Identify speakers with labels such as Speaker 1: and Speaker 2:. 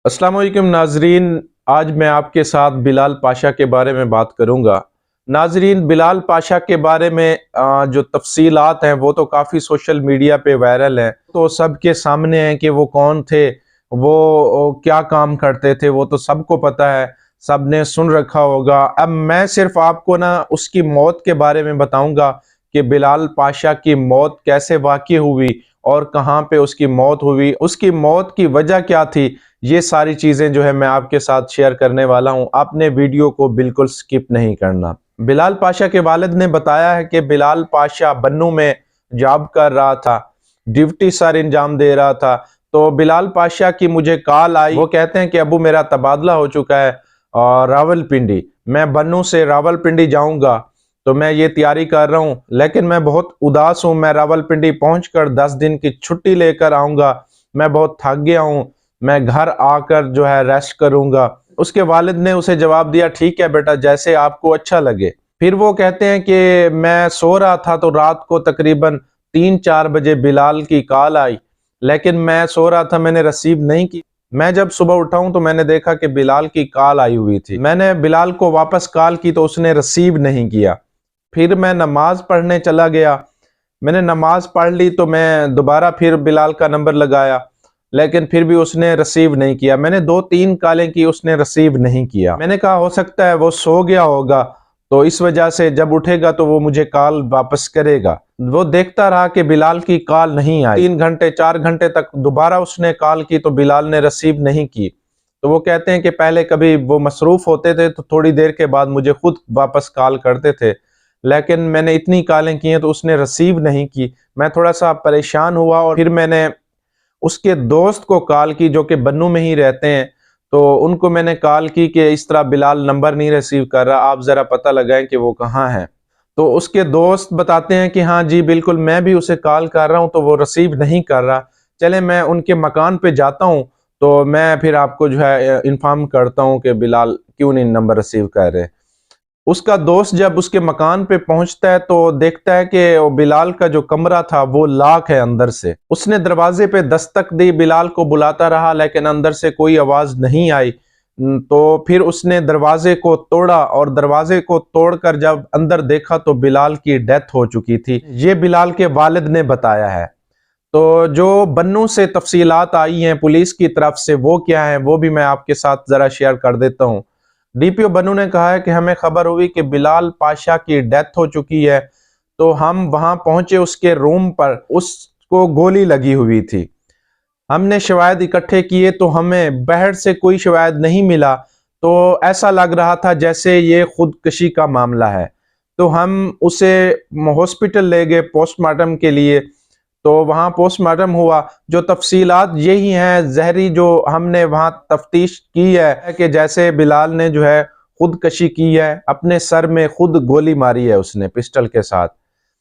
Speaker 1: अस्सलाम वालेकुम नाजरीन। आज मैं आपके साथ बिलाल पाशा के बारे में बात करूंगा। नाजरीन, बिलाल पाशा के बारे में जो तफसीलात हैं वो तो काफ़ी सोशल मीडिया पे वायरल हैं, तो सबके सामने हैं कि वो कौन थे, वो क्या काम करते थे, वो तो सबको पता है, सबने सुन रखा होगा। अब मैं सिर्फ आपको ना उसकी मौत के बारे में बताऊंगा कि बिलाल पाशा की मौत कैसे वाक़ई हुई और कहाँ पे उसकी मौत हुई, उसकी मौत की वजह क्या थी। ये सारी चीज़ें जो है मैं आपके साथ शेयर करने वाला हूँ। आपने वीडियो को बिल्कुल स्किप नहीं करना। बिलाल पाशा के वालिद ने बताया है कि बिलाल पाशा बन्नू में जॉब कर रहा था, ड्यूटी सर इंजाम दे रहा था। तो बिलाल पाशा की मुझे कॉल आई, वो कहते हैं कि अबू मेरा तबादला हो चुका है और रावलपिंडी, मैं बन्नू से रावलपिंडी जाऊंगा, तो मैं ये तैयारी कर रहा हूँ, लेकिन मैं बहुत उदास हूँ। मैं रावलपिंडी पहुंचकर 10 दिन की छुट्टी लेकर आऊंगा, मैं बहुत थक गया हूँ, मैं घर आकर जो है रेस्ट करूंगा। उसके वालिद ने उसे जवाब दिया, ठीक है बेटा, जैसे आपको अच्छा लगे। फिर वो कहते हैं कि मैं सो रहा था तो रात को तकरीबन 3-4 बजे बिलाल की कॉल आई, लेकिन मैं सो रहा था, मैंने रिसीव नहीं की। मैं जब सुबह उठा हूं तो मैंने देखा कि बिलाल की कॉल आई हुई थी। मैंने बिलाल को वापस कॉल की तो उसने रिसीव नहीं किया। फिर मैं नमाज पढ़ने चला गया, मैंने नमाज पढ़ ली तो मैं दोबारा फिर बिलाल का नंबर लगाया, लेकिन फिर भी उसने रिसीव नहीं किया। मैंने 2-3 कॉलें की, उसने रिसीव नहीं किया। मैंने कहा हो सकता है वो सो गया होगा, तो इस वजह से जब उठेगा तो वो मुझे कॉल वापस करेगा। वो देखता रहा कि बिलाल की कॉल नहीं आई। 3 घंटे 4 घंटे तक दोबारा उसने कॉल की तो बिलाल ने रिसीव नहीं की। तो वो कहते हैं कि पहले कभी वो मसरूफ होते थे तो थोड़ी देर के बाद मुझे खुद वापस कॉल करते थे, लेकिन मैंने इतनी कॉलें की हैं तो उसने रिसीव नहीं की। मैं थोड़ा सा परेशान हुआ और फिर मैंने उसके दोस्त को कॉल की जो कि बन्नू में ही रहते हैं। तो उनको मैंने कॉल की कि इस तरह बिलाल नंबर नहीं रिसीव कर रहा, आप ज़रा पता लगाएं कि वो कहाँ है। तो उसके दोस्त बताते हैं कि हाँ जी बिल्कुल, मैं भी उसे कॉल कर रहा हूँ तो वो रिसीव नहीं कर रहा। चले मैं उनके मकान पे जाता हूँ, तो मैं फिर आपको जो है इन्फॉर्म करता हूँ कि बिलाल क्यों नहीं नंबर रिसीव कर रहे। उसका दोस्त जब उसके मकान पे पहुंचता है तो देखता है कि वो बिलाल का जो कमरा था वो लॉक है अंदर से। उसने दरवाजे पे दस्तक दी, बिलाल को बुलाता रहा, लेकिन अंदर से कोई आवाज नहीं आई। तो फिर उसने दरवाजे को तोड़ा और दरवाजे को तोड़कर जब अंदर देखा तो बिलाल की डेथ हो चुकी थी। ये बिलाल के वालिद ने बताया है। तो जो बन्नू से तफसीलात आई हैं पुलिस की तरफ से, वो क्या है वो भी मैं आपके साथ जरा शेयर कर देता हूँ। डीपीओ बन्नू ने कहा है कि हमें खबर हुई कि बिलाल पाशा की डेथ हो चुकी है, तो हम वहां पहुंचे, उसके रूम पर उसको गोली लगी हुई थी। हमने शवायद इकट्ठे किए तो हमें बाहर से कोई शवायद नहीं मिला, तो ऐसा लग रहा था जैसे ये खुदकशी का मामला है। तो हम उसे हॉस्पिटल ले गए पोस्टमार्टम के लिए, तो वहाँ पोस्टमार्टम हुआ। जो तफसीलात यही हैं जहरी जो हमने वहाँ तफ्तीश की है कि जैसे बिलाल ने जो है खुदकशी की है, अपने सर में खुद गोली मारी है उसने पिस्टल के साथ।